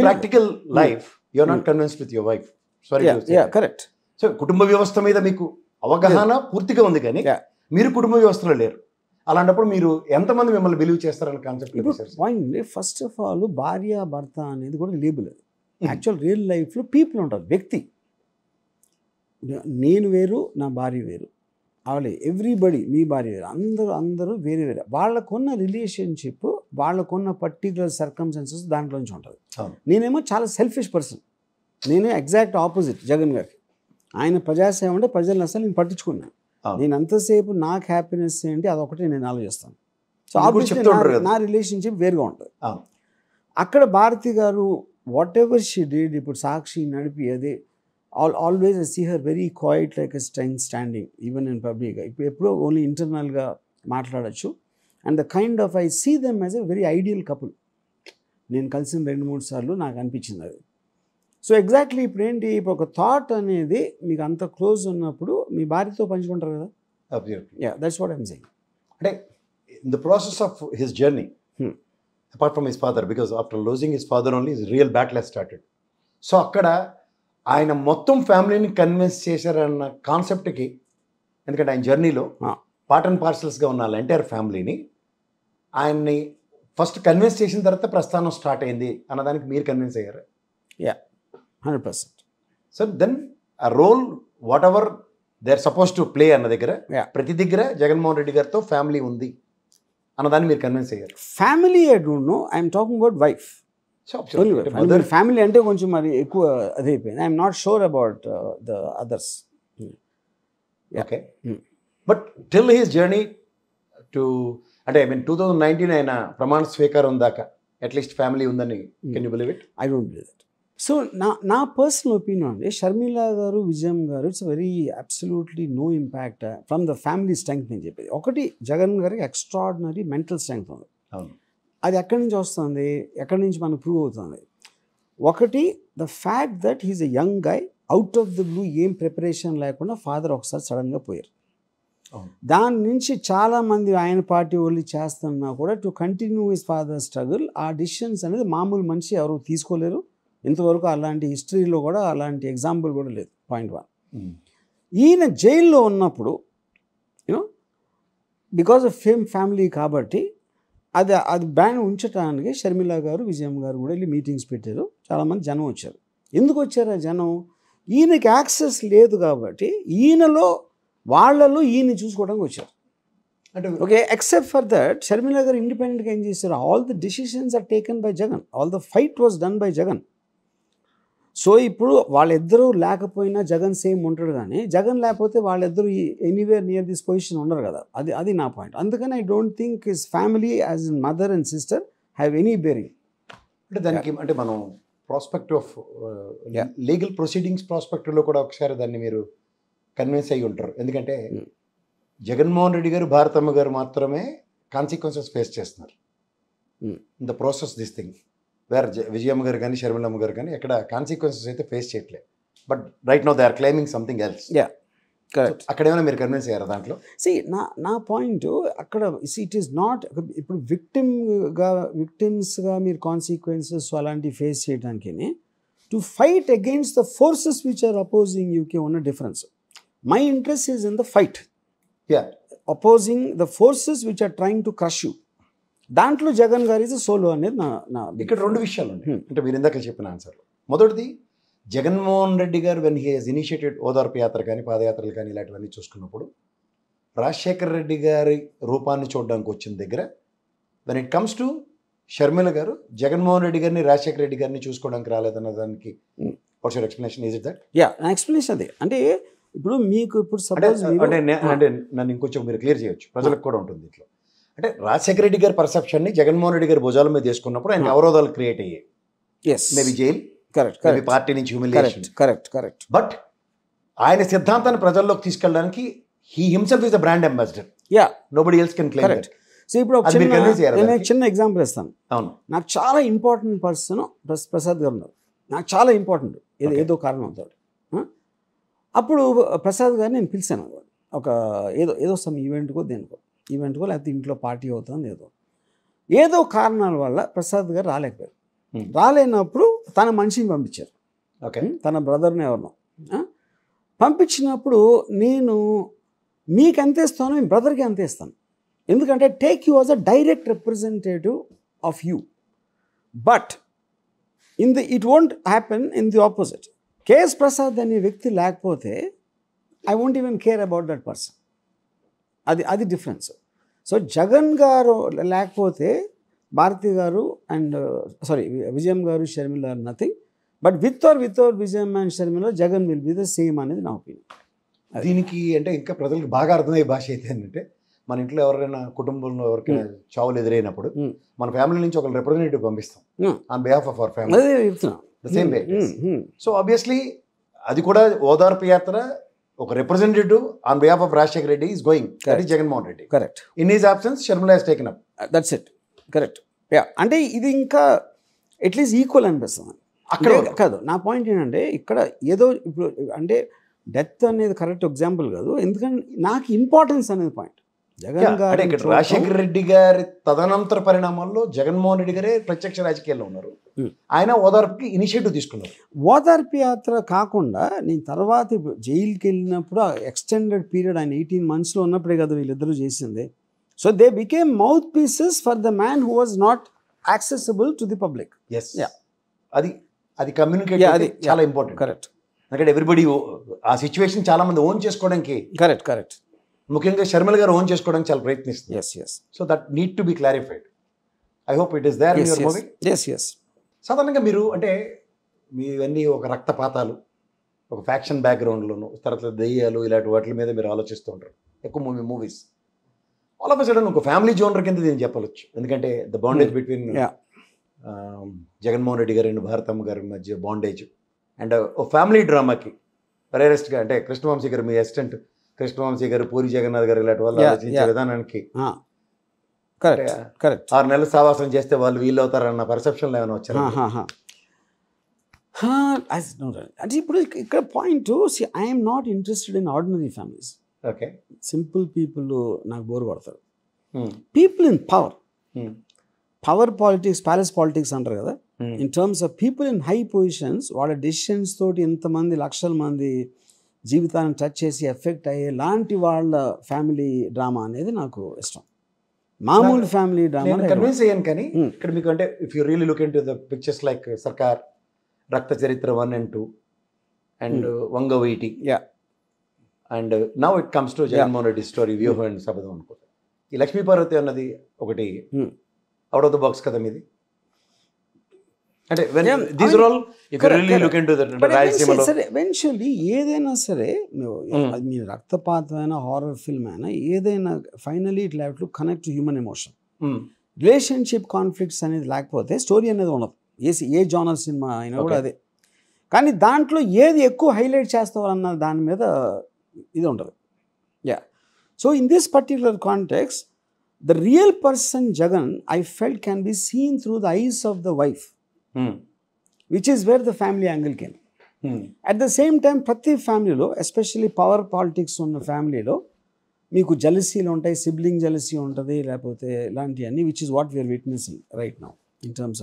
Practical life you are not convinced with your wife. Sorry to say. Correct. So కుటుంబ వ్యవస్థ మీద మీకు అవగాహన పూర్తిగా ఉంది కానీ మీరు కుటుంబ వ్యవస్థలో లేరు. అలాంటప్పుడు మీరు ఎంతమంది మిమ్మల్ని బిలీవ్ చేస్తారని concept? Point first of all భార్య భర్త అనేది కూడా లేబుల్. అది యాక్చువల్ రియల్ లైఫ్లో పీపుల్ ఉంటారు, వ్యక్తి. నేను వేరు, నా భార్య వేరు, అవలే ఎవ్రీబడి, మీ భార్య వేరు, అందరూ వేరే వేరే. వాళ్ళకున్న రిలేషన్షిప్, వాళ్ళకున్న పర్టికులర్ సర్కమ్స్టాన్సెస్ దాంట్లోంచి ఉంటుంది. నేనేమో చాలా సెల్ఫిష్ పర్సన్. నేనే ఎగ్జాక్ట్ ఆపోజిట్ జగన్ గారికి. ఆయన ప్రజాసేవ అంటే ప్రజలను అసలు నేను పట్టించుకున్నాను. నేను అంతసేపు నాకు హ్యాపీనెస్ ఏంటి అదొకటి నేను ఆలోచిస్తాను. సో ఆబ్వియస్లీ నా రిలేషన్షిప్ వేరుగా ఉంటుంది. అక్కడ భారతి గారు వాట్ ఎవర్ షీ డిడ్, ఇప్పుడు సాక్షి నడిపి అదే always I see her very quiet like a standing even in public. ఇప్పుడు ఎప్పుడో ఓన్లీ ఇంటర్నల్గా మాట్లాడచ్చు. And the kind of I see them as a very ideal couple. నేను కలిసిన 2-3 సార్లు నాకు అనిపించింది అది. సో ఎగ్జాక్ట్లీ ఇప్పుడు ఏంటి, ఇప్పుడు ఒక థాట్ అనేది మీకు అంత క్లోజ్ ఉన్నప్పుడు మీ భార్యతో పంచుకుంటారు కదా. That's what I'm saying. అంటే in the process of his journey apart from his father, because after losing his father only his real battle has started. So అక్కడ ఆయన మొత్తం ఫ్యామిలీని కన్విన్స్ చేశారన్న కాన్సెప్ట్కి, ఎందుకంటే ఆయన జర్నీలో పార్ట్ అండ్ పార్సల్స్గా ఉన్న ఎంటైర్ ఫ్యామిలీని ఆయన్ని ఫస్ట్ కన్విన్స్ చేసిన తర్వాత ప్రస్థానం స్టార్ట్ అయింది అన్నదానికి మీరు కన్విన్స్ అయ్యారు. 100%. సో దెన్ ఆ role whatever they are suppose to play అన్న దగ్గర ప్రతి దగ్గర జగన్మోహన్ రెడ్డి గారితో ఫ్యామిలీ ఉంది అన్నదాన్ని మీరు కన్విన్స్ అయ్యారు. Family I don't know, I'm talking about wife. Family అంటే కొంచెం మరి ఎక్కువ అదైపోయింది. I'm not sure about the others. Okay, but till his journey to, అంటే ఐ మీన్ 2019 ఆయన ప్రమాణ స్వీకారం దాకా అట్లీస్ట్ ఫ్యామిలీ ఉందని, can you believe it? I don't believe it. So నా పర్సనల్ ఒపీనియన్ అండి, షర్మిల గారు, విజయం గారు, it's very absolutely no impact from the family strength నేను చెప్పేది. ఒకటి, జగన్ గారికి ఎక్స్ట్రాడినరీ మెంటల్ స్ట్రెంగ్త్ ఉంది. అది ఎక్కడి నుంచి వస్తుంది, ఎక్కడి నుంచి మనకు ప్రూవ్ అవుతుంది? ఒకటి, the fact that he's a young guy, out of the blue, ఏం ప్రిపరేషన్ లేకుండా ఫాదర్ ఒకసారి సడన్గా పోయారు. దాని నుంచి చాలామంది ఆయన పార్టీ వాళ్ళు చేస్తున్నా కూడా to continue his father struggle, ఆ డిసిషన్స్ అనేది మామూలు మనిషి ఎవరు తీసుకోలేరు. ఇంతవరకు అలాంటి హిస్టరీలో కూడా అలాంటి ఎగ్జాంపుల్ కూడా లేదు. పాయింట్ 1. ఈయన జైల్లో ఉన్నప్పుడు యూనో బికాజ్ ఆఫ్ ఫ్యామిలీ కాబట్టి అది బ్యాన్ ఉంచడానికి షర్మిల గారు, విజయం గారు కూడా వెళ్ళి మీటింగ్స్ పెట్టారు. చాలామంది జనం వచ్చారు. ఎందుకు వచ్చారు ఆ జనం? ఈయనకి యాక్సెస్ లేదు కాబట్టి వాళ్ళలో ఈయన చూసుకోవడానికి వచ్చారు. అంటే okay, except for that Sharmila garu ఇండిపెండెంట్గా ఏం చేశారు? All the decisions are taken by Jagan, all the fight was done by Jagan. So ఇప్పుడు వాళ్ళిద్దరూ లేకపోయినా జగన్ సేమ్ ఉంటాడు, కానీ జగన్ లేకపోతే వాళ్ళిద్దరూ ఎనీవేర్ నియర్ దిస్ పొజిషన్ ఉండరు కదా. అది నా పాయింట్. అందుకని I don't think his family as in mother and sister have any bearing. అంటే దానికి అంటే మనం ప్రాస్పెక్టివ్ ఆఫ్ లీగల్ ప్రొసీడింగ్స్ ప్రాస్పెక్టివ్లో కూడా ఒకసారి దాన్ని మీరు కన్విన్స్ అయ్యి ఉంటారు. ఎందుకంటే జగన్మోహన్ రెడ్డి గారు, భారతమ్మ గారు మాత్రమే కాన్సిక్వెన్సెస్ ఫేస్ చేస్తున్నారు in the process this thing. Where Vijayamma గారు కానీ షర్మిలమ్మ గారు కానీ ఎక్కడ కాన్సిక్వెన్సెస్ అయితే ఫేస్ చేయట్లేదు. But right now they are claiming something else. Correct. అక్కడ ఏమైనా మీరు కన్విన్స్ అయ్యారా దాంట్లో? నా పాయింట్ అక్కడ ఇట్ ఈస్ నాట్, ఇప్పుడు విక్టిమ్స్గా మీరు కాన్సిక్వెన్సెస్ అలాంటివి ఫేస్ చేయడానికి, to fight against the forces which are opposing యూకే ఉన్న డిఫరెన్స్. My interest is in the fight, opposing the forces which are trying to crush you. దాంట్లో జగన్ గారి సోలో అనేది నా ఇక్కడ 2 విషయాలు ఉన్నాయి. అంటే మీరు ఇందాక చెప్పిన ఆన్సర్లో మొదటిది, జగన్మోహన్ రెడ్డి గారు వెన్ హీ హెస్ ఇనిషియేటెడ్ ఓదార్పు యాత్ర కానీ పాదయాత్రలు కానీ ఇలాంటివన్నీ చూసుకున్నప్పుడు రాజశేఖర్ రెడ్డి గారి రూపాన్ని చూడడానికి వచ్చిన దగ్గర, when it comes to Sharmila గారు జగన్మోహన్ రెడ్డి గారిని, రాజశేఖర్ రెడ్డి గారిని చూసుకోవడానికి రాలేదన్న దానికి what's your explanation? Is it that? నా ఎక్స్ప్లెనేషన్ అదే. అంటే ఇప్పుడు మీకు ఇప్పుడు అంటే నన్ను ఇంకొంచెం మీరు క్లియర్ చేయొచ్చు, ప్రజలకు కూడా ఉంటుంది ఇట్లా. అంటే రాజశేఖర రెడ్డి గారి పర్సెప్షన్ని జగన్మోహన్ రెడ్డి గారి భుజాల మీద తీసుకున్నప్పుడు ఆయన అవరోధాలు క్రియేట్ అయ్యాయి. మేబీ జైల్, మేబీ పార్టీ నుంచి హ్యూమిలియేషన్. కరెక్ట్. బట్ ఆయన సిద్ధాంతాన్ని ప్రజల్లోకి తీసుకెళ్ళడానికి he himself is the brand ambassador. Nobody else can claim that. So ఇప్పుడు నేను చిన్న ఎగ్జాంపుల్ ఇస్తాను. అవును, నాకు చాలా ఇంపార్టెంట్ పర్సన్ ప్రసాద్ గారు ఉన్నారు. నాకు చాలా ఇంపార్టెంట్, ఏదో కారణంతో. అప్పుడు ప్రసాద్ గారిని నేను పిలిచాను ఒక ఏదో సమ్ ఈవెంట్కో లేకపోతే ఇంట్లో పార్టీ అవుతుంది, ఏదో కారణాల వల్ల ప్రసాద్ గారు రాలేకపోయారు. రాలేనప్పుడు తన మనిషిని పంపించారు, ఓకే తన బ్రదర్ని ఎవరినో పంపించినప్పుడు నేను మీకు ఎంత ఇస్తానో మీ బ్రదర్కి అంత ఇస్తాను. ఎందుకంటే take you was a direct representative of you. But it won't happen in the opposite. KS Prasad అనే వ్యక్తి లేకపోతే I won't even care about that person. అది డిఫరెన్స్. సో జగన్ గారు లేకపోతే Bharathi garu and Vijayam garu, Sharmila are nothing. But with or without Vijayam and Sharmila, Jagan will be the same అనేది నా opinion. దీనికి అంటే ఇంకా ప్రజలకు బాగా అర్థమయ్యే భాష అయితే ఏంటంటే, మన ఇంట్లో ఎవరైనా కుటుంబంలో ఎవరికైనా చావులు ఎదురైనప్పుడు మన ఫ్యామిలీ నుంచి ఒక రిప్రజెంటేటివ్ పంపిస్తాం on behalf of our family. అదే చెప్తున్నా. The same way. So obviously అది కూడా ఓదార్పు యాత్ర, ఒక representative on behalf of Rajasekhara Reddy is going. That is Jaganmohan Reddy. Correct. In his absence Sharmila has taken up. That's it. Correct. Yeah, అంటే ఇది ఇంకా అట్లీస్ట్ ఈక్వల్ అనిపిస్తుంది అక్కడ కాదు. నా పాయింట్ ఏంటంటే ఇక్కడ ఏదో ఇప్పుడు అంటే డెత్ అనేది కరెక్ట్ ఎగ్జాంపుల్ కాదు, ఎందుకంటే నాకు ఇంపార్టెన్స్ అనేది పాయింట్. జగన్ గారు ఇక్కడ రాజశేఖర రెడ్డి గారి తదనంతర పరిణామాల్లో జగన్మోహన్ రెడ్డి గారే ప్రత్యక్ష రాజకీయాల్లో ఉన్నారు. ఆయన ఓదార్పుకి ఇనిషియేటివ్ తీసుకున్నారు. ఓదార్పు యాత్ర కాకుండా నేను తర్వాత జైలుకి వెళ్ళినప్పుడు ఎక్స్టెండెడ్ పీరియడ్ ఆయన 18 monthsలో ఉన్నప్పుడే కదా వీళ్ళిద్దరూ చేసింది. So they became mouthpieces for the man who was not accessible to the public. Yes, అది కమ్యూనికేట్ అది చాలా ఇంపార్టెంట్. కరెక్ట్. ఎందుకంటే ఎవ్రీబడి ఆ సిచ్యువేషన్ చాలా మంది ఓన్ చేసుకోవడానికి, కరెక్ట్ ముఖ్యంగా షర్మిల గారు ఓన్ చేసుకోవడానికి చాలా ప్రయత్నిస్తుంది. Yes. So that need to be clarified. I hope it is there in your movie. Yes. సాధారణంగా మీరు అంటే మీవన్నీ ఒక రక్తపాతాలు, ఒక ఫ్యాక్షన్ బ్యాక్గ్రౌండ్లోను, తర్వాత దెయ్యాలు ఇలాంటి వాటి మీద మీరు ఆలోచిస్తూ ఉంటారు ఎక్కువ movies. All of a sudden ఒక ఫ్యామిలీ జోనర్ కింద దీన్ని చెప్పవచ్చు. ఎందుకంటే the bondage between Jaganmohan Reddy గారు అండ్ భారతమ్మ గారి మధ్య బాండేజ్ అండ్ ఓ ఫ్యామిలీ డ్రామాకి రేరెస్ట్గా అంటే కృష్ణవంశీ గారు, మీ అసిస్టెంట్ కృష్ణవంశీ గారు, పూరి జగన్నాథ్ గారు ఇలాంటి వాళ్ళు ఆలోచించే విధానానికి కరెక్ట్ 6 నెలలు సావాసం చేస్తే వాళ్ళు వీళ్ళు అవుతారన్న పర్సెప్షన్లో ఏమైనా వచ్చారు? అంటే ఇప్పుడు ఇక్కడ point, I'm not interested in ordinary families. Okay, simple people నాకు బోర్ కొడతారు. People in power politics, palace politics అంటారు కదా. In terms of people in high positions, వాళ్ళ డెసిషన్స్ తోటి ఎంతమంది లక్షల మంది జీవితాన్ని టచ్ చేసి ఎఫెక్ట్ అయ్యే లాంటి వాళ్ళ ఫ్యామిలీ డ్రామా అనేది నాకు ఇష్టం. మామూలు ఫ్యామిలీ డ్రామా కన్విన్స్ అయ్యాను. కానీ ఇక్కడ మీకు అంటే if you really look into the pictures like సర్కార్, రక్త చరిత్ర 1 and 2 and Vangaveeti, and now it comes to Jaganmohan Reddy story వ్యూహం అండ్ శపథం అనుకుంటా. ఈ లక్ష్మీపార్వతి అన్నది ఒకటి అవుట్ ఆఫ్ ద బాక్స్ కదా మీది. అంటే ఎవెన్చువల్లీ ఏదైనా సరే మీ రక్తపాతమైన హారర్ ఫిల్మ్ అయినా ఏదైనా finally it have to connect to human emotion. Relationship conflicts అనేది లేకపోతే స్టోరీ అనేది ఉండదు. ఏ జానర్ సినిమా అయినా కూడా అదే. కానీ దాంట్లో ఏది ఎక్కువ హైలైట్ చేస్తావన్న దాని మీద ఇది ఉండదు. So in this particular context the real person Jagan I felt can be seen through the eyes of the wife, which is where the family angle came. At the same time prati family lo, especially power politics ఉన్న family లో మీకు జెలసీలు ఉంటాయి, sibling jealousy ఉంటుంది, లేకపోతే ఇలాంటివన్నీ, which is what we are witnessing right now in terms of